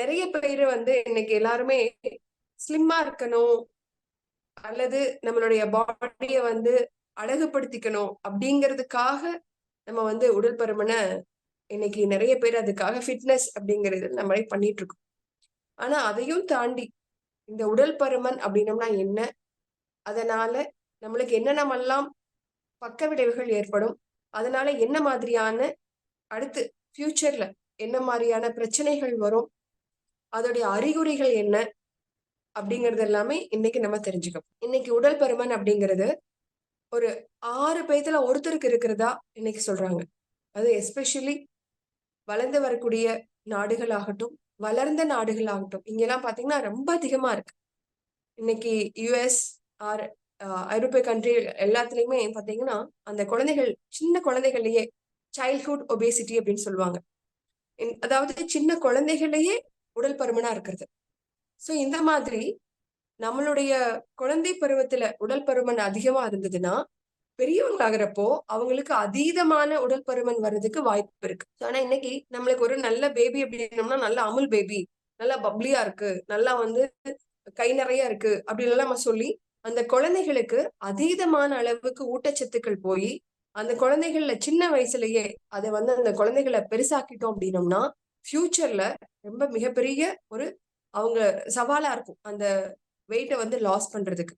நிறைய பேரு வந்து இன்னைக்கு எல்லாருமே ஸ்லிம்மா இருக்கணும் அல்லது நம்மளுடைய பாடிய வந்து அழகுபடுத்திக்கணும் அப்படிங்கிறதுக்காக நம்ம வந்து உடல் பருமனை இன்னைக்கு நிறைய பேர் அதுக்காக ஃபிட்னஸ் அப்படிங்கிறது நம்மளே பண்ணிட்டு இருக்கோம். ஆனா அதையும் தாண்டி இந்த உடல் பருமன் அப்படின்னம்னா என்ன, அதனால நம்மளுக்கு என்னென்னமெல்லாம் பக்க விளைவுகள் ஏற்படும், அதனால என்ன மாதிரியான அடுத்து ஃபியூச்சர்ல என்ன மாதிரியான பிரச்சனைகள் வரும், அதோடைய அறிகுறிகள் என்ன அப்படிங்கறது எல்லாமே இன்னைக்கு நம்ம தெரிஞ்சுக்கணும். இன்னைக்கு உடல் பருமன் அப்படிங்கிறது ஒரு 6 பேத்துல ஒருத்தருக்கு இருக்கிறதா இன்னைக்கு சொல்றாங்க. அது எஸ்பெஷலி வளர்ந்து வரக்கூடிய நாடுகள் ஆகட்டும், வளர்ந்த நாடுகள் ஆகட்டும், இங்கெல்லாம் பாத்தீங்கன்னா ரொம்ப அதிகமா இருக்கு. இன்னைக்கு யுஎஸ் ஆர் ஐரோப்பிய கண்ட்ரி எல்லாத்துலயுமே பாத்தீங்கன்னா அந்த குழந்தைகள், சின்ன குழந்தைகள்லயே சைல்ட்ஹுட் ஒபேசிட்டி அப்படின்னு சொல்லுவாங்க. அதாவது சின்ன குழந்தைகளையே உடல் பருமனா இருக்கிறது. சோ இந்த மாதிரி நம்மளுடைய குழந்தை பருவத்துல உடல் பருமன் அதிகமா இருந்ததுன்னா பெரியவங்க ஆகுறப்போ அவங்களுக்கு அதீதமான உடல் பருமன் வர்றதுக்கு வாய்ப்பு இருக்கு. ஆனா இன்னைக்கு நம்மளுக்கு ஒரு நல்ல பேபி அப்படின்னோம்னா நல்ல அமுல் பேபி, நல்லா பப்ளியா இருக்கு, நல்லா வந்து கை நிறைய இருக்கு அப்படின்னு நம்ம சொல்லி அந்த குழந்தைகளுக்கு அதீதமான அளவுக்கு ஊட்டச்சத்துக்கள் போய் அந்த குழந்தைகள்ல சின்ன வயசுலயே அதை வந்து அந்த குழந்தைகளை பெருசாக்கிட்டோம் அப்படின்னோம்னா ஃபியூச்சர்ல ரொம்ப மிகப்பெரிய ஒரு அவங்க சவாலா இருக்கும் அந்த வெயிட்டை வந்து லாஸ் பண்றதுக்கு.